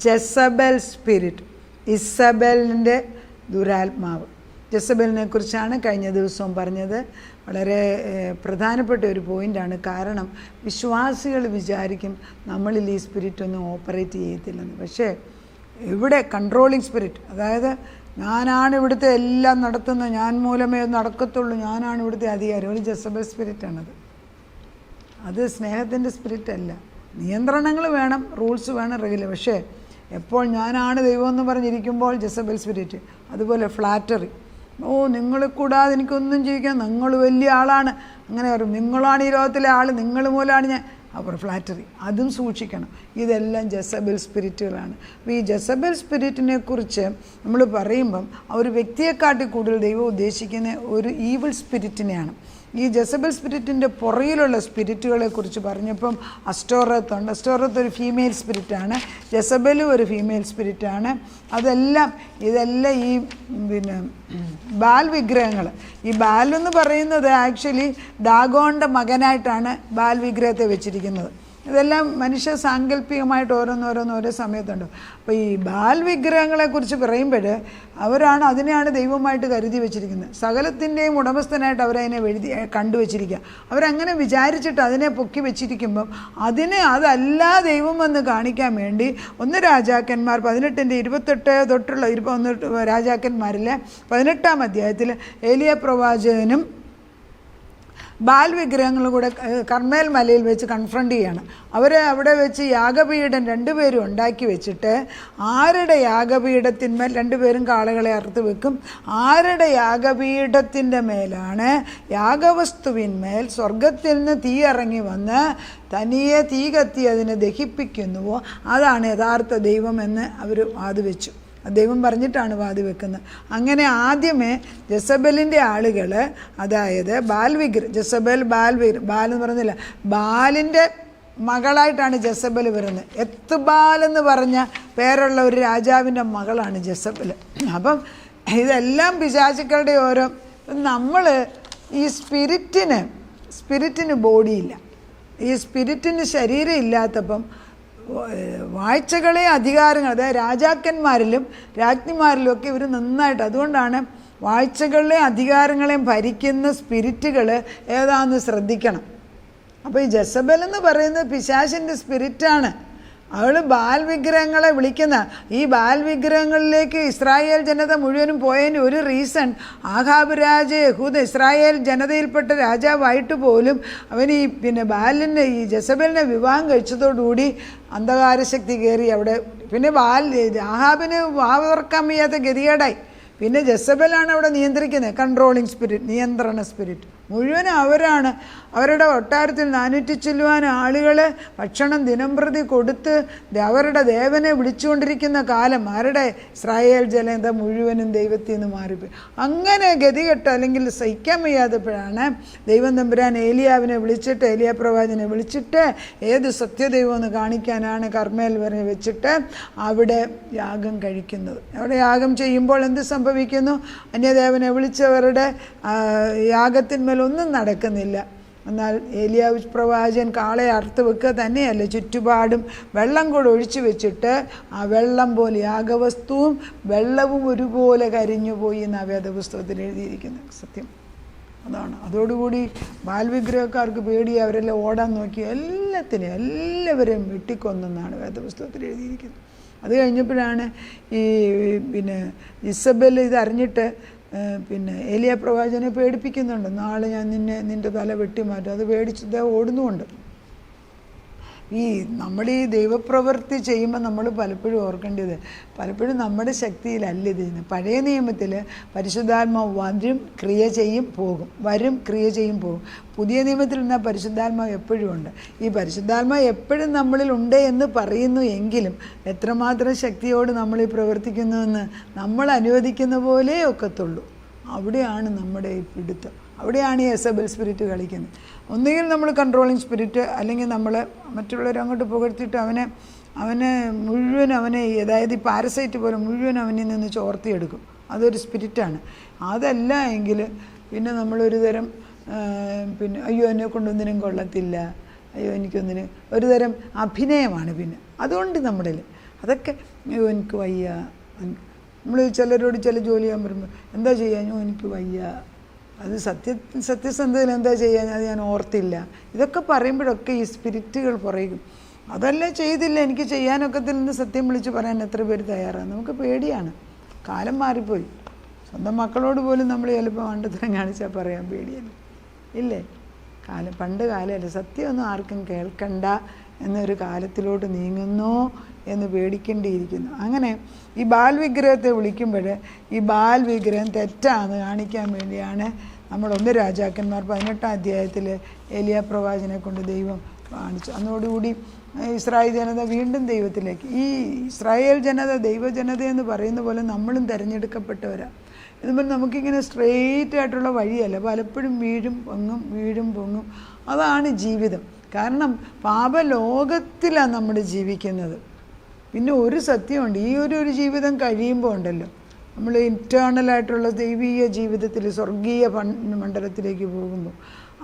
ജെസബൽ spirit, ഇസബലിൻ്റെ ദുരാത്മാവ്. ജെസബലിനെ കുറിച്ചാണ് കഴിഞ്ഞ ദിവസവും പറഞ്ഞത്. വളരെ പ്രധാനപ്പെട്ട ഒരു പോയിൻ്റാണ്. കാരണം വിശ്വാസികൾ വിചാരിക്കും നമ്മളിൽ ഈ സ്പിരിറ്റ് ഒന്നും ഓപ്പറേറ്റ് ചെയ്യത്തില്ലെന്ന്. പക്ഷേ ഇവിടെ കൺട്രോളിങ് സ്പിരിറ്റ്, അതായത് ഞാനാണ് ഇവിടുത്തെ എല്ലാം നടത്തുന്നത്, ഞാൻ മൂലമേ നടക്കത്തുള്ളൂ, ഞാനാണ് ഇവിടുത്തെ അധികാരി, ഒരു ജെസബൽ സ്പിരിറ്റാണത്. അത് സ്നേഹത്തിൻ്റെ സ്പിരിറ്റ് അല്ല. നിയന്ത്രണങ്ങൾ വേണം, റൂൾസ് വേണം, റെഗുലർ. പക്ഷേ എപ്പോൾ ഞാനാണ് ദൈവം എന്ന് പറഞ്ഞിരിക്കുമ്പോൾ ജെസബൽ സ്പിരിറ്റ്. അതുപോലെ ഫ്ലാറ്ററി, നിങ്ങൾ കൂടാതെ എനിക്കൊന്നും ജീവിക്കാൻ, നിങ്ങൾ വലിയ ആളാണ്, അങ്ങനെ പറയും. നിങ്ങളാണ് ഈ ലോകത്തിലെ ആൾ, നിങ്ങൾ മൂലമാണ് ഞാൻ. അപ്പോൾ ഫ്ലാറ്ററി, അതും സൂക്ഷിക്കണം. ഇതെല്ലാം ജെസബൽ സ്പിരിറ്റുകളാണ്. അപ്പോൾ ഈ ജെസബൽ സ്പിരിറ്റിനെ കുറിച്ച് നമ്മൾ പറയുമ്പം ആ ഒരു വ്യക്തിയെക്കാട്ടി കൂടുതൽ ദൈവം ഉദ്ദേശിക്കുന്ന ഒരു ഈവിൾ സ്പിരിറ്റിനെയാണ്. ഈ ജെസബൽ സ്പിരിറ്റിൻ്റെ പുറകിലുള്ള സ്പിരിറ്റുകളെ കുറിച്ച് പറഞ്ഞപ്പം അസ്റ്റോറത്ത് ഉണ്ട്. അസ്റ്റോറത്ത് ഒരു ഫീമെയിൽ സ്പിരിറ്റാണ്, ജെസബലും ഒരു ഫീമെയിൽ സ്പിരിറ്റാണ്. ഇതെല്ലാം ഈ ബാൽ വിഗ്രഹങ്ങൾ. ഈ ബാൽ എന്ന് പറയുന്നത് ആക്ച്വലി ഡാഗോണിൻ്റെ മകനായിട്ടാണ് ബാൽ വിഗ്രഹത്തെ വെച്ചിരിക്കുന്നത്. ഇതെല്ലാം മനുഷ്യ സാങ്കല്പികമായിട്ട് ഓരോ സമയത്തുണ്ട്. അപ്പോൾ ഈ ബാൽ വിഗ്രഹങ്ങളെക്കുറിച്ച് പറയുമ്പോൾ അതിനെയാണ് ദൈവമായിട്ട് കരുതി വെച്ചിരിക്കുന്നത്. സകലത്തിൻ്റെയും ഉടമസ്ഥനായിട്ട് അവരതിനെ കണ്ടുവച്ചിരിക്കുക. അവരങ്ങനെ വിചാരിച്ചിട്ട് അതിനെ പൊക്കി വെച്ചിരിക്കുമ്പം അതല്ല ദൈവമെന്ന് കാണിക്കാൻ വേണ്ടി 1 രാജാക്കന്മാർ 18:28 തൊട്ടുള്ള 1 രാജാക്കന്മാരിലെ 18-ാം അധ്യായത്തിൽ ഏലിയ പ്രവാചകനും ബാൽ വിഗ്രഹങ്ങളും കൂടെ കർമ്മേൽ മലയിൽ വെച്ച് കൺഫ്രണ്ട് ചെയ്യണം. അവിടെ വെച്ച് യാഗപീഠം 2 പേരും ഉണ്ടാക്കി വെച്ചിട്ട് ആരുടെ യാഗപീഠത്തിന്മേൽ 2 പേരും കാളകളെ അറുത്ത് വെക്കും. ആരുടെ യാഗപീഠത്തിൻ്റെ മേലാണ് യാഗവസ്തുവിന്മേൽ സ്വർഗത്തിൽ നിന്ന് തീ ഇറങ്ങി വന്ന് തനിയെ തീ കത്തി അതിനെ ദഹിപ്പിക്കുന്നുവോ അതാണ് യഥാർത്ഥ ദൈവമെന്ന് അവർ വാദിവെച്ചു. ദൈവം പറഞ്ഞിട്ടാണ് വാതി വെക്കുന്നത്. അങ്ങനെ ആദ്യമേ ജെസബലിൻ്റെ ആളുകൾ, അതായത് ബാൽ ബാൽ എന്ന് പറഞ്ഞില്ല, ബാലിൻ്റെ മകളായിട്ടാണ് ജെസബൽ വരുന്നത്. എത്ബാൽ എന്ന് പറഞ്ഞ പേരുള്ള ഒരു രാജാവിൻ്റെ മകളാണ് ജെസബൽ. അപ്പം ഇതെല്ലാം പിശാചുക്കളുടെ നമ്മൾ ഈ സ്പിരിറ്റിന് ബോഡിയില്ല, ഈ സ്പിരിറ്റിന് ശരീരം ഇല്ലാത്തപ്പം വാഴ്ചകളെ അധികാരങ്ങൾ, അതായത് രാജാക്കന്മാരിലും രാജ്ഞിമാരിലും ഒക്കെ ഇവർ നന്നായിട്ട്, അതുകൊണ്ടാണ് വാഴ്ചകളെയും അധികാരങ്ങളെയും ഭരിക്കുന്ന സ്പിരിറ്റുകൾ ഏതാണെന്ന് ശ്രദ്ധിക്കണം. അപ്പോൾ ഈ ജെസബൽ എന്ന് പറയുന്നത് പിശാചിൻ്റെ സ്പിരിറ്റാണ്. അവൾ ബാൽ വിഗ്രഹങ്ങളെ വിളിക്കുന്ന ഈ ബാൽ വിഗ്രഹങ്ങളിലേക്ക് ഇസ്രായേൽ ജനത മുഴുവനും പോയതിന് ഒരു റീസൺ, ആഹാബ് രാജ യഹൂദ ഇസ്രായേൽ ജനതയിൽപ്പെട്ട രാജാവായിട്ട് പോലും അവൻ ഈ ജെസബലിനെ വിവാഹം കഴിച്ചതോടുകൂടി അന്ധകാരശക്തി കയറി അവിടെ. പിന്നെ ആഹാബിന് വാവ് തുറക്കാൻ വയ്യാത്ത ഗതികേടായി. പിന്നെ ജെസബലാണ് അവിടെ നിയന്ത്രിക്കുന്നത്, കൺട്രോളിങ് സ്പിരിറ്റ്, നിയന്ത്രണ സ്പിരിറ്റ് മുഴുവനും അവരാണ്. അവരുടെ കൊട്ടാരത്തിൽ 400 ചെല്ലുവാൻ ആളുകൾ ഭക്ഷണം ദിനംപ്രതി കൊടുത്ത് അവരുടെ ദേവനെ വിളിച്ചുകൊണ്ടിരിക്കുന്ന കാലം ആരുടെ ഇസ്രായേൽ ജനത മുഴുവനും ദൈവത്തിൽ നിന്ന് മാറിപ്പോയി. അങ്ങനെ ഗതികെട്ട് അല്ലെങ്കിൽ സഹിക്കാൻ വയ്യാത്തപ്പോഴാണ് ദൈവം തമ്പുരാൻ ഏലിയാവിനെ വിളിച്ചിട്ട്, ഏലിയ പ്രവാചകനെ വിളിച്ചിട്ട് ഏത് സത്യദൈവമെന്ന് കാണിക്കാനാണ് കർമ്മേൽ വരെ വെച്ചിട്ട് അവിടെ യാഗം കഴിക്കുന്നത്. അവിടെ യാഗം ചെയ്യുമ്പോൾ എന്ത് സംഭവിക്കുന്നു? അന്യദേവനെ വിളിച്ചവരുടെ യാഗത്തിന്മേൽ ഒന്നും നടക്കുന്നില്ല. എന്നാൽ ഏലിയാവ് പ്രവാചകൻ കാളയെ അറുത്ത് വെക്കുക തന്നെയല്ല, ചുറ്റുപാടും വെള്ളം കൂടെ ഒഴിച്ചു വെച്ചിട്ട് ആ വെള്ളം പോലെ യാഗവസ്തുവും വെള്ളവും ഒരുപോലെ കരിഞ്ഞുപോയി എന്ന വേദപുസ്തകത്തിൽ എഴുതിയിരിക്കുന്നത്. സത്യം അതാണ്. അതോടുകൂടി ബാൽവിഗ്രഹക്കാർക്ക് പേടി, അവരെല്ലാം ഓടാൻ നോക്കി എല്ലാവരെയും വെട്ടിക്കൊന്നെന്നാണ് വേദപുസ്തകത്തിൽ എഴുതിയിരിക്കുന്നത്. അത് കഴിഞ്ഞപ്പോഴാണ് ഈ ഇസബൽ ഇതറിഞ്ഞിട്ട് ഏലിയ പ്രവാചകനെ പേടിപ്പിക്കുന്നുണ്ട്. നാളെ ഞാൻ നിൻ്റെ തല വെട്ടിമാറ്റും. അത് പേടിച്ച് ഓടുന്നുമുണ്ട്. നമ്മൾ ഈ ദൈവപ്രവൃത്തി ചെയ്യുമ്പോൾ നമ്മൾ പലപ്പോഴും ഓർക്കേണ്ടത്, പലപ്പോഴും നമ്മുടെ ശക്തിയിലല്ല ഇത് ചെയ്യുന്നത്. പഴയ നിയമത്തിൽ പരിശുദ്ധാത്മാവ് വരും ക്രിയ ചെയ്യും പോകും, വരും ക്രിയ ചെയ്യും പോകും. പുതിയ നിയമത്തിൽ നിന്നാൽ പരിശുദ്ധാത്മാവ് എപ്പോഴും ഉണ്ട്. ഈ പരിശുദ്ധാത്മാവ് എപ്പോഴും നമ്മളിൽ ഉണ്ട് എന്ന് പറയുന്നു എങ്കിലും എത്രമാത്രം ശക്തിയോട് നമ്മൾ ഈ പ്രവർത്തിക്കുന്നുവെന്ന് നമ്മൾ അനുവദിക്കുന്ന പോലെ ഒക്കത്തുള്ളൂ. അവിടെയാണ് നമ്മുടെ ഈ പിടുത്തം, അവിടെയാണ് ഈ ജെസബൽ സ്പിരിറ്റ് കളിക്കുന്നത്. ഒന്നുകിൽ നമ്മൾ കൺട്രോളിങ് സ്പിരിറ്റ്, അല്ലെങ്കിൽ നമ്മൾ മറ്റുള്ളവരെ അങ്ങോട്ട് പുകഴ്ത്തിയിട്ട് അവനെ മുഴുവൻ അതായത് ഈ പാരസൈറ്റ് പോലെ മുഴുവൻ അവനിൽ നിന്ന് ചോർത്തിയെടുക്കും. അതൊരു സ്പിരിറ്റാണ്. അതല്ല എങ്കിൽ പിന്നെ നമ്മളൊരു തരം അയ്യോ എന്നെ കൊണ്ടൊന്നിനും കൊള്ളത്തില്ല, അയ്യോ എനിക്കൊന്നിനും ഒരു തരം അഭിനയമാണ്. പിന്നെ അതുകൊണ്ട് നമ്മുടെ അതൊക്കെ എനിക്ക് വയ്യ. നമ്മൾ ചിലരോട് ചില ജോലി ചെയ്യാൻ പറയുമ്പോൾ എന്താ ചെയ്യാനോ എനിക്ക് വയ്യ, അത് സത്യസന്ധതയിൽ എന്താ ചെയ്യാൻ, അത് ഞാൻ ഓർത്തില്ല. ഇതൊക്കെ പറയുമ്പോഴൊക്കെ ഈ സ്പിരിറ്റുകൾ പറയും അതല്ല ചെയ്തില്ല, എനിക്ക് ചെയ്യാനൊക്കത്തിൽ നിന്ന് സത്യം വിളിച്ച് പറയാൻ എത്ര പേര് തയ്യാറാണ്? നമുക്ക് പേടിയാണ്, കാലം മാറിപ്പോയി. സ്വന്തം മക്കളോട് പോലും നമ്മൾ ചിലപ്പോൾ മണ്ടത്തരം കാണിച്ചാൽ പറയാൻ പേടിയല്ലേ, ഇല്ലേ? പണ്ട് കാലമല്ല, സത്യമൊന്നും ആർക്കും കേൾക്കണ്ട എന്നൊരു കാലത്തിലോട്ട് നീങ്ങുന്നോ എന്ന് പേടിക്കേണ്ടിയിരിക്കുന്നു. അങ്ങനെ ഈ ബാൽ വിഗ്രഹത്തെ വിളിക്കുമ്പോൾ ഈ ബാൽ വിഗ്രഹം തെറ്റാന്ന് കാണിക്കാൻ വേണ്ടിയാണ് നമ്മൾ 1 രാജാക്കന്മാർ 18-ാം അധ്യായത്തിൽ ഏലിയ പ്രവാചകനെ കൊണ്ട് ദൈവം കാണിച്ചു. അതോടുകൂടി ഇസ്രായേൽ ജനത വീണ്ടും ദൈവത്തിലേക്ക്, ഈ ഇസ്രായേൽ ജനത ദൈവജനത എന്ന് പറയുന്ന പോലെ നമ്മളും തിരഞ്ഞെടുക്കപ്പെട്ടവരാണ്. ഇതുപോലെ നമുക്കിങ്ങനെ സ്ട്രെയിറ്റ് ആയിട്ടുള്ള വഴിയല്ല, പലപ്പോഴും വീഴും പൊങ്ങും. അതാണ് ജീവിതം. കാരണം പാപലോകത്തിലാണ് നമ്മൾ ജീവിക്കുന്നത്. പിന്നെ ഒരു സത്യമുണ്ട്, ഈ ഒരു ജീവിതം കഴിയുമ്പോൾ ഉണ്ടല്ലോ, നമ്മൾ ഇൻറ്റേർണലായിട്ടുള്ള ദൈവീയ ജീവിതത്തിൽ സ്വർഗീയ മണ്ഡലത്തിലേക്ക് പോകുമ്പോൾ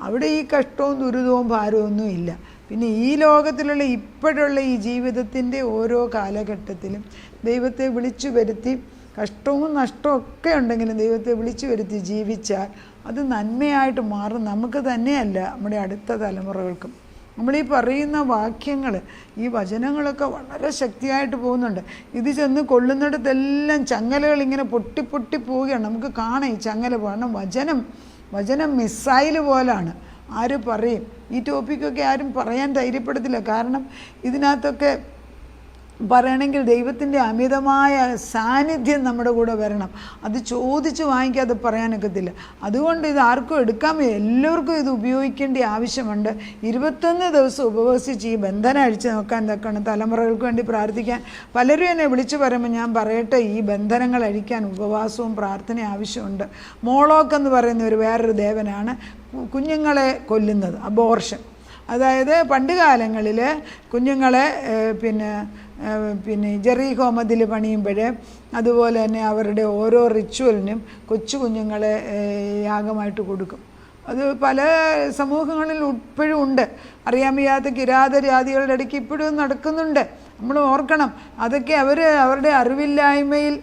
അവിടെ ഈ കഷ്ടവും ദുരിതവും ഭാരവും ഒന്നും ഇല്ല. പിന്നെ ഈ ലോകത്തിലുള്ള ഇപ്പോഴുള്ള ഈ ജീവിതത്തിൻ്റെ ഓരോ കാലഘട്ടത്തിലും ദൈവത്തെ വിളിച്ചു വരുത്തി, കഷ്ടവും നഷ്ടവും ഒക്കെ ഉണ്ടെങ്കിലും ദൈവത്തെ വിളിച്ചു വരുത്തി ജീവിച്ചാൽ അത് നന്മയായിട്ട് മാറും. നമുക്ക് തന്നെയല്ല, നമ്മുടെ അടുത്ത തലമുറകൾക്കും. നമ്മളീ പറയുന്ന വാക്യങ്ങൾ, ഈ വചനങ്ങളൊക്കെ വളരെ ശക്തിയായിട്ട് പോകുന്നുണ്ട്. ഇത് ചെന്ന് കൊള്ളുന്നിടത്തെല്ലാം ചങ്ങലകൾ ഇങ്ങനെ പൊട്ടി പോവുകയാണ്. നമുക്ക് കാണാം ഈ ചങ്ങല. കാരണം വചനം മിസൈൽ പോലാണ്. ആര് പറയും? ഈ ടോപ്പിക്കൊക്കെ ആരും പറയാൻ ധൈര്യപ്പെടത്തില്ല. കാരണം ഇതിനകത്തൊക്കെ പറയണമെങ്കിൽ ദൈവത്തിൻ്റെ അമിതമായ സാന്നിധ്യം നമ്മുടെ കൂടെ വരണം. അത് ചോദിച്ച് വാങ്ങിക്കാതെ പറയാനൊക്കത്തില്ല. അതുകൊണ്ട് ഇത് ആർക്കും എടുക്കാൻ എല്ലാവർക്കും ഇത് ഉപയോഗിക്കേണ്ട ആവശ്യമുണ്ട്. 21 ദിവസം ഉപവസിച്ച് ഈ ബന്ധനം അഴിച്ച് നോക്കാൻ തക്കണം, തലമുറകൾക്ക് വേണ്ടി പ്രാർത്ഥിക്കാൻ. പലരും എന്നെ വിളിച്ചു പറയുമ്പോൾ ഞാൻ പറയട്ടെ, ഈ ബന്ധനങ്ങൾ അഴിക്കാൻ ഉപവാസവും പ്രാർത്ഥനയും ആവശ്യമുണ്ട്. മോളോക്ക് എന്ന് പറയുന്ന വേറൊരു ദേവനാണ് കുഞ്ഞുങ്ങളെ കൊല്ലുന്നത്, അബോർഷൻ. അതായത് പണ്ട് കാലങ്ങളിൽ കുഞ്ഞുങ്ങളെ പിന്നെ ജെറീഹോ മതിൽ പണിയുമ്പോൾ അതുപോലെ തന്നെ അവരുടെ ഓരോ റിച്വലിനും കൊച്ചു കുഞ്ഞുങ്ങളെ യാഗമായിട്ട് കൊടുക്കും. അത് പല സമൂഹങ്ങളിൽ ഇപ്പോഴും ഉണ്ട്. അറിയാൻ വയ്യാത്ത കിരാതരാദികളുടെ ഇടയ്ക്ക് ഇപ്പോഴും നടക്കുന്നുണ്ട്. നമ്മൾ ഓർക്കണം, അതൊക്കെ അവരുടെ അറിവില്ലായ്മയിൽ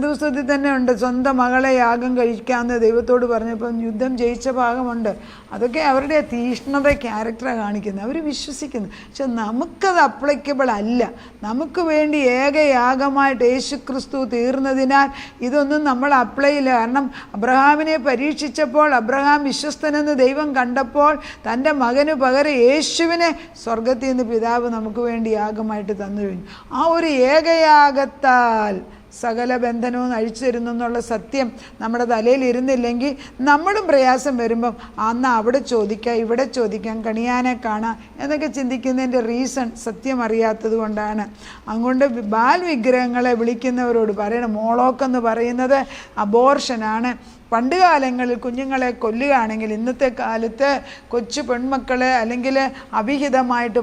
ദിവസത്തിൽ തന്നെ ഉണ്ട്. സ്വന്തം മകളെ യാഗം കഴിക്കാമെന്ന് ദൈവത്തോട് പറഞ്ഞപ്പം യുദ്ധം ജയിച്ച ഭാഗമുണ്ട്. അതൊക്കെ അവരുടെ തീഷ്ണത ക്യാരക്ടറാണ് കാണിക്കുന്നത്. അവർ വിശ്വസിക്കുന്നു. പക്ഷെ നമുക്കത് അപ്ലിക്കബിൾ അല്ല. നമുക്ക് വേണ്ടി ഏകയാഗമായിട്ട് യേശുക്രിസ്തു തീർന്നതിനാൽ ഇതൊന്നും നമ്മൾ അപ്ലൈ ചെയ്യില്ല. കാരണം അബ്രഹാമിനെ പരീക്ഷിച്ചപ്പോൾ അബ്രഹാം വിശ്വസ്തനെന്ന് ദൈവം കണ്ടപ്പോൾ തൻ്റെ മകന് പകരം യേശുവിനെ സ്വർഗത്തിൽ നിന്ന് പിതാവ് നമുക്ക് വേണ്ടി യാഗമായിട്ട് തന്നു കഴിഞ്ഞു. ആ ഒരു ഏകയാഗത്താൽ സകല ബന്ധനവും അഴിച്ചു തരുന്നു എന്നുള്ള സത്യം നമ്മുടെ തലയിൽ ഇരുന്നില്ലെങ്കിൽ നമ്മളും പ്രയാസം വരുമ്പം അന്ന് അവിടെ ചോദിക്കാം, ഇവിടെ ചോദിക്കാം, കണിയാനെ കാണാം എന്നൊക്കെ ചിന്തിക്കുന്നതിൻ്റെ റീസൺ സത്യം അറിയാത്തത് കൊണ്ടാണ്. അതുകൊണ്ട് ബാൽ വിഗ്രഹങ്ങളെ വിളിക്കുന്നവരോട് പറയണം, മോളോക്കെന്ന് പറയുന്നത് അബോർഷനാണ്. പണ്ട് കാലങ്ങളിൽ കുഞ്ഞുങ്ങളെ കൊല്ലുകയാണെങ്കിൽ ഇന്നത്തെ കാലത്ത് കൊച്ചു പെൺമക്കളെ അല്ലെങ്കിൽ അവിഹിതമായിട്ട്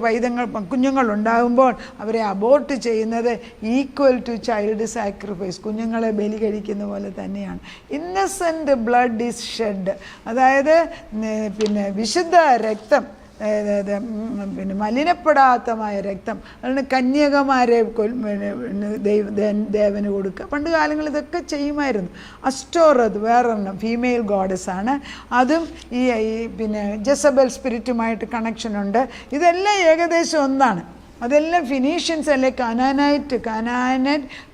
കുഞ്ഞുങ്ങളുണ്ടാകുമ്പോൾ അവരെ അബോർട്ട് ചെയ്യുന്നത് ഈക്വൽ ടു ചൈൽഡ് സാക്രിഫൈസ്, കുഞ്ഞുങ്ങളെ ബലി കഴിക്കുന്ന പോലെ തന്നെയാണ്. ഇന്നസെൻ്റ് ബ്ലഡ് ഈസ് ഷെഡ്, അതായത് വിശുദ്ധ രക്തം, മലിനപ്പെടാത്തമായ രക്തം. അതുകൊണ്ട് കന്യകമാരെ ദേവന് കൊടുക്കുക. പണ്ട് കാലങ്ങളിൽ ഇതൊക്കെ ചെയ്യുമായിരുന്നു. അസ്റ്റോറത്ത് വേറൊരെണ്ണം ഫീമെയിൽ ഗോഡസാണ്. അതും ഈ ജെസബൽ സ്പിരിറ്റുമായിട്ട് കണക്ഷനുണ്ട്. ഇതെല്ലാം ഏകദേശം ഒന്നാണ്. അതെല്ലാം ഫിനീഷ്യൻസ് അല്ലെ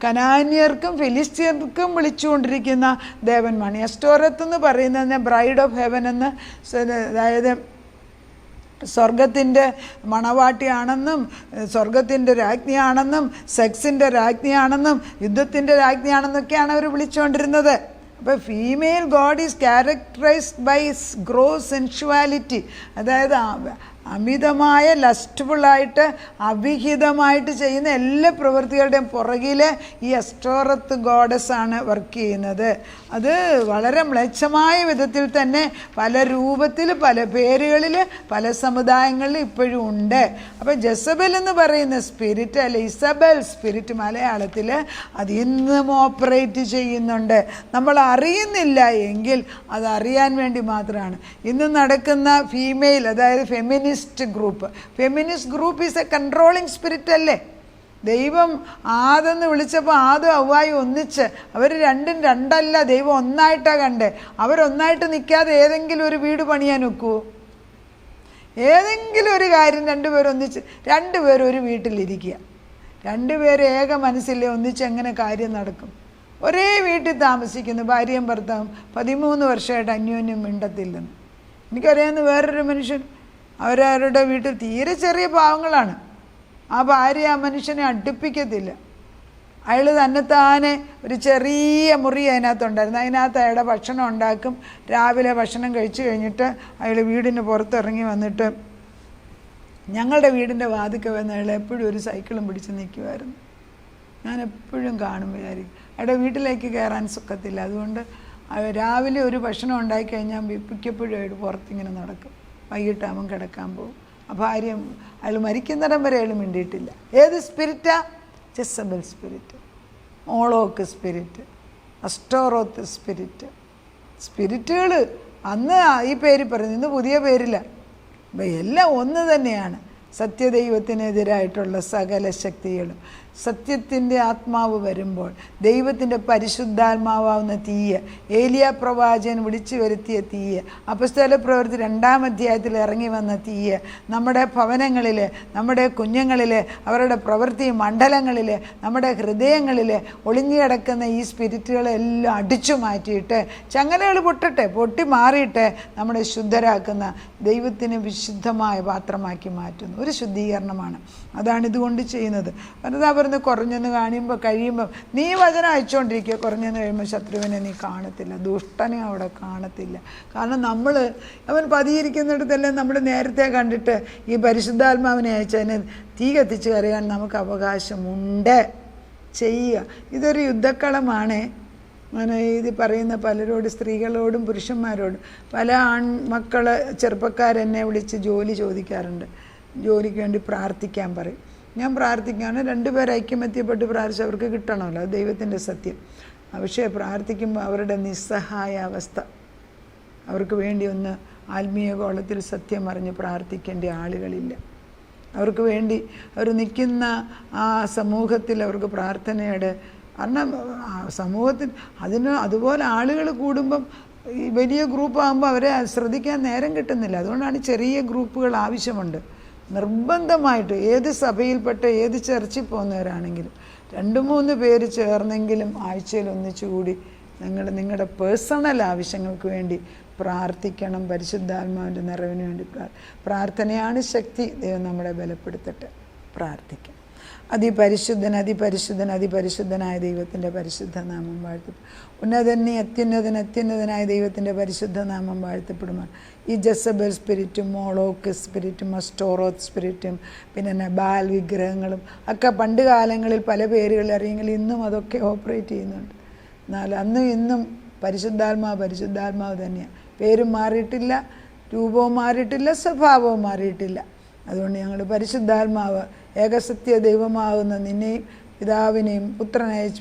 കനാന്യർക്കും ഫിലിസ്തീർക്കും വിളിച്ചുകൊണ്ടിരിക്കുന്ന ദേവന്മാണ്. അസ്റ്റോറത്ത് എന്ന് പറയുന്നത് ബ്രൈഡ് ഓഫ് ഹെവൻ എന്ന്, അതായത് സ്വർഗത്തിൻ്റെ മണവാട്ടിയാണെന്നും സ്വർഗത്തിൻ്റെ രാജ്ഞിയാണെന്നും സെക്സിൻ്റെ രാജ്ഞിയാണെന്നും യുദ്ധത്തിൻ്റെ രാജ്ഞിയാണെന്നൊക്കെയാണ് അവർ വിളിച്ചുകൊണ്ടിരുന്നത്. അപ്പോൾ female god is characterised by gross sensuality, അതായത് അമിതമായ ലസ്റ്റ്ഫുള്ളായിട്ട് അവിഹിതമായിട്ട് ചെയ്യുന്ന എല്ലാ പ്രവൃത്തികളുടെയും പുറകിൽ ഈ അസ്റ്റോറത്ത് ഗോഡസാണ് വർക്ക് ചെയ്യുന്നത്. അത് വളരെ മ്ലേച്ഛമായ വിധത്തിൽ തന്നെ പല രൂപത്തിൽ പല പേരുകളിൽ പല സമുദായങ്ങളിൽ ഇപ്പോഴും ഉണ്ട്. അപ്പോൾ ജെസബൽ എന്ന് പറയുന്ന സ്പിരിറ്റ് അല്ലെ ഇസബൽ സ്പിരിറ്റ് മലയാളത്തിൽ അത് ഇന്നും ഓപ്പറേറ്റ് ചെയ്യുന്നുണ്ട്. നമ്മൾ അറിയുന്നില്ല എങ്കിൽ അത് അറിയാൻ വേണ്ടി മാത്രമാണ്. ഇന്ന് നടക്കുന്ന ഫീമെയിൽ, അതായത് feminist group is A controlling spirit അല്ലേ? ദൈവം ആദെന്ന് വിളിച്ചപ്പോൾ ആദും ഹവ്വായും ഒന്നിച്ച്, അവർ രണ്ടും രണ്ടല്ല, ദൈവം ഒന്നായിട്ടാണ് കണ്ടേ. അവരൊന്നായിട്ട് നിൽക്കാതെ ഏതെങ്കിലും ഒരു വീട് പണിയാൻ ഒക്കുമോ? ഏതെങ്കിലും ഒരു കാര്യം രണ്ടുപേരും ഒന്നിച്ച്, രണ്ടുപേരും ഒരു വീട്ടിലിരിക്കുക, രണ്ടുപേരും ഏക മനസ്സില്ലേ, ഒന്നിച്ച് എങ്ങനെ കാര്യം നടക്കും? ഒരേ വീട്ടിൽ താമസിക്കുന്നു, ഭാര്യയും ഭർത്താവും 13 വർഷമായിട്ട് അന്യോന്യം മിണ്ടത്തില്ലെന്ന്. എനിക്കറിയാവുന്ന വേറൊരു മനുഷ്യൻ, അവരവരുടെ വീട്ടിൽ തീരെ ചെറിയ പാവങ്ങളാണ്. ആ ഭാര്യ ആ മനുഷ്യനെ അടുപ്പിക്കത്തില്ല. അയാൾ തന്നെത്താനെ ഒരു ചെറിയ മുറി അതിനകത്തുണ്ടായിരുന്നു. അതിനകത്ത് അയാളുടെ ഭക്ഷണം ഉണ്ടാക്കും. രാവിലെ ഭക്ഷണം കഴിച്ചു കഴിഞ്ഞിട്ട് അയാൾ വീടിന് പുറത്തിറങ്ങി വന്നിട്ട് ഞങ്ങളുടെ വീടിൻ്റെ വാതിൽക്ക് വന്ന് അയാൾ എപ്പോഴും ഒരു സൈക്കിളും പിടിച്ച് നിൽക്കുമായിരുന്നു. ഞാൻ എപ്പോഴും കാണും, വിചാരിക്കും അയാളുടെ വീട്ടിലേക്ക് കയറാൻ സുഖത്തില്ല. അതുകൊണ്ട് രാവിലെ ഒരു ഭക്ഷണം ഉണ്ടായിക്കഴിഞ്ഞാൽ മിക്കപ്പോഴും അയാൾ പുറത്തിങ്ങനെ നടക്കും. വൈകിട്ടാകുമ്പം കിടക്കാൻ പോകും. ആ ഭാര്യ അയാൾ മരിക്കുന്നിടം വരെ അയാൾ മിണ്ടിയിട്ടില്ല. ഏത് സ്പിരിറ്റാ? ജെസബൽ സ്പിരിറ്റ്, മോളോക്ക് സ്പിരിറ്റ്, അസ്റ്റോറോത്ത് സ്പിരിറ്റ്. സ്പിരിറ്റുകൾ അന്ന് ഈ പേര് പറഞ്ഞു, ഇന്ന് പുതിയ പേരില്ല. അപ്പം എല്ലാം ഒന്ന് തന്നെയാണ്. സത്യദൈവത്തിനെതിരായിട്ടുള്ള സകല ശക്തികളും. സത്യത്തിൻ്റെ ആത്മാവ് വരുമ്പോൾ ദൈവത്തിൻ്റെ പരിശുദ്ധാത്മാവാവുന്ന തീയ്, ഏലിയ പ്രവാചകൻ വിളിച്ചു വരുത്തിയ തീയ്, അപ്പസ്തോല പ്രവൃത്തി 2-ാം അധ്യായത്തിൽ ഇറങ്ങി വന്ന തീയ് നമ്മുടെ ഭവനങ്ങളിൽ, നമ്മുടെ കുഞ്ഞുങ്ങളിൽ, അവരുടെ പ്രവൃത്തി മണ്ഡലങ്ങളിൽ, നമ്മുടെ ഹൃദയങ്ങളിൽ ഒളിഞ്ഞുകിടക്കുന്ന ഈ സ്പിരിറ്റുകളെല്ലാം അടിച്ചു മാറ്റിയിട്ട് ചങ്ങലകൾ പൊട്ടി മാറിയിട്ട് നമ്മളെ ശുദ്ധരാക്കുന്ന ദൈവത്തിന് വിശുദ്ധമായ പാത്രമാക്കി മാറ്റുന്നു. ഒരു ശുദ്ധീകരണമാണ്. അതാണ് ഇതുകൊണ്ട് ചെയ്യുന്നത്. വെറുതെ പറഞ്ഞ് കുറഞ്ഞെന്ന് കഴിയുമ്പോൾ നീ വചനം അയച്ചുകൊണ്ടിരിക്കുക. കുറഞ്ഞെന്ന് കഴിയുമ്പോൾ ശത്രുവിനെ നീ കാണത്തില്ല, ദുഷ്ടനെ അവിടെ കാണത്തില്ല. കാരണം അവൻ പതിയിരിക്കുന്നിടത്തെല്ലാം നമ്മൾ നേരത്തെ കണ്ടിട്ട് ഈ പരിശുദ്ധാത്മാവിനെ അയച്ചതിന് തീ കത്തിച്ച് കറിയാൻ നമുക്ക് അവകാശമുണ്ട്. ചെയ്യുക. ഇതൊരു യുദ്ധക്കളമാണ്. അങ്ങനെ ഇത് പറയുന്ന പലരോട്, സ്ത്രീകളോടും പുരുഷന്മാരോടും, പല ചെറുപ്പക്കാരെന്നെ വിളിച്ച് ജോലി ചോദിക്കാറുണ്ട്. ജോലിക്ക് വേണ്ടി പ്രാർത്ഥിക്കാൻ പറയും. ഞാൻ പ്രാർത്ഥിക്കുകയാണ്. 2 പേർ ഐക്യമത്യപ്പെട്ട് പ്രാർത്ഥിച്ച് അവർക്ക് കിട്ടണമല്ലോ, അത് ദൈവത്തിൻ്റെ സത്യം. പക്ഷേ പ്രാർത്ഥിക്കുമ്പോൾ അവരുടെ നിസ്സഹായ അവസ്ഥ, അവർക്ക് വേണ്ടി ഒന്ന് ആത്മീയ കോളത്തിൽ സത്യം അറിഞ്ഞ് പ്രാർത്ഥിക്കേണ്ട ആളുകളില്ല. അവർക്ക് വേണ്ടി അവർ നിൽക്കുന്ന ആ സമൂഹത്തിൽ അവർക്ക് പ്രാർത്ഥനയുടെ, കാരണം സമൂഹത്തിൽ അതുപോലെ ആളുകൾ കൂടുമ്പം ഈ വലിയ ഗ്രൂപ്പാകുമ്പോൾ അവരെ ശ്രദ്ധിക്കാൻ നേരം കിട്ടുന്നില്ല. അതുകൊണ്ടാണ് ചെറിയ ഗ്രൂപ്പുകൾ ആവശ്യമുണ്ട്. നിർബന്ധമായിട്ട് ഏത് സഭയിൽപ്പെട്ട ഏത് ചർച്ചിൽ പോകുന്നവരാണെങ്കിലും 2-3 പേര് ചേർന്നെങ്കിലും ആഴ്ചയിൽ ഒന്നിച്ചുകൂടി നിങ്ങളുടെ പേഴ്സണൽ ആവശ്യങ്ങൾക്ക് വേണ്ടി പ്രാർത്ഥിക്കണം. പരിശുദ്ധാത്മാവിൻ്റെ നിറവിന് വേണ്ടി പ്രാർത്ഥനയാണ് ശക്തി. ദൈവം നമ്മളെ ബലപ്പെടുത്തട്ടെ. പ്രാർത്ഥിക്കാം. അതിപരിശുദ്ധനായ ദൈവത്തിൻ്റെ പരിശുദ്ധ നാമം വാഴ്ത്തപ്പെടും. അത്യുന്നതനായ ദൈവത്തിൻ്റെ പരിശുദ്ധ നാമം വാഴ്ത്തപ്പെടുമാണ്. ഈ ജെസബൽ സ്പിരിറ്റും മോളോക്ക് സ്പിരിറ്റും അസ്റ്റോറോത്ത് സ്പിരിറ്റും പിന്നെ നബാൽ വിഗ്രഹങ്ങളും ഒക്കെ പണ്ട് കാലങ്ങളിൽ പല പേരുകൾ അറിയെങ്കിൽ ഇന്നും അതൊക്കെ ഓപ്പറേറ്റ് ചെയ്യുന്നുണ്ട്. എന്നാൽ അന്നും ഇന്നും പരിശുദ്ധാത്മാവ് തന്നെയാണ്. പേരും മാറിയിട്ടില്ല, രൂപവും മാറിയിട്ടില്ല, സ്വഭാവവും മാറിയിട്ടില്ല. അതുകൊണ്ട് ഞങ്ങൾ പരിശുദ്ധാത്മാവ്, ഏകസത്യ ദൈവമാകുന്ന നിന്നെയും പിതാവിനെയും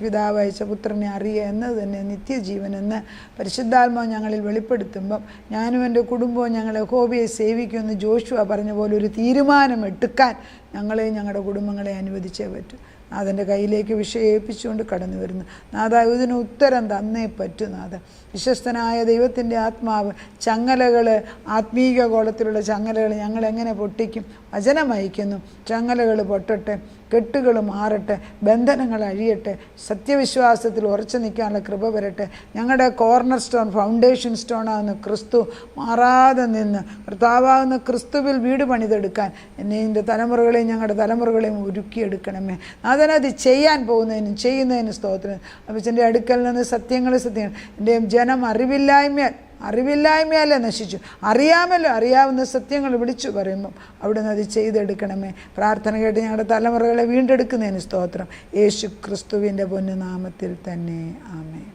പിതാവ് അയച്ച പുത്രനെ അറിയുക എന്നത് തന്നെ നിത്യജീവനെന്ന് പരിശുദ്ധാത്മാവ് ഞങ്ങളിൽ വെളിപ്പെടുത്തുമ്പം ഞാനും എൻ്റെ കുടുംബവും ഞങ്ങളെ യഹോവയെ സേവിക്കുമെന്ന് ജോഷുവ പറഞ്ഞ പോലെ ഒരു തീരുമാനം എടുക്കാൻ ഞങ്ങളെയും ഞങ്ങളുടെ കുടുംബങ്ങളെ അനുവദിച്ചേ പറ്റൂ. നാഥൻ്റെ കയ്യിലേക്ക് വിഷയം ഏൽപ്പിച്ചുകൊണ്ട് കടന്നു വരുന്നു. നാഥ, ഇതിന് ഉത്തരം തന്നേ പറ്റൂ. നാഥ, വിശ്വസ്തനായ ദൈവത്തിൻ്റെ ആത്മാവ് ചങ്ങലകൾ, ആത്മീക കോളത്തിലുള്ള ചങ്ങലകൾ ഞങ്ങളെങ്ങനെ പൊട്ടിക്കും? വചനം അയക്കുന്നു. ചങ്ങലകൾ പൊട്ടട്ടെ, കെട്ടുകൾ മാറട്ടെ, ബന്ധനങ്ങൾ അഴിയട്ടെ, സത്യവിശ്വാസത്തിൽ ഉറച്ചു നിൽക്കാനുള്ള കൃപ വരട്ടെ. ഞങ്ങളുടെ കോർണർ സ്റ്റോൺ, ഫൗണ്ടേഷൻ സ്റ്റോണാകുന്ന ക്രിസ്തു മാറാതെ നിന്ന് കർത്താവാകുന്ന ക്രിസ്തുവിൽ വീട് പണിതെടുക്കാൻ എന്നെയും എൻ്റെ തലമുറകളെയും ഞങ്ങളുടെ തലമുറകളെയും ഒരുക്കിയെടുക്കണമേ. അതിനത് ചെയ്യാൻ ചെയ്യുന്നതിനും സ്തോത്രം. അപ്പച്ചൻ്റെ അടുക്കൽ നിന്ന് സത്യങ്ങൾ എൻ്റെ ജനം അറിവില്ലായ്മയല്ലേ നശിച്ചു. അറിയാവുന്ന സത്യങ്ങൾ വിളിച്ചു പറയുമ്പം അവിടുന്ന് അത് ചെയ്തെടുക്കണമേ. പ്രാർത്ഥന കേട്ട് ഞങ്ങളുടെ തലമുറകളെ വീണ്ടെടുക്കുന്നതിന് സ്തോത്രം. യേശു ക്രിസ്തുവിൻ്റെ പൊന്നുനാമത്തിൽ തന്നെ. ആമേൻ.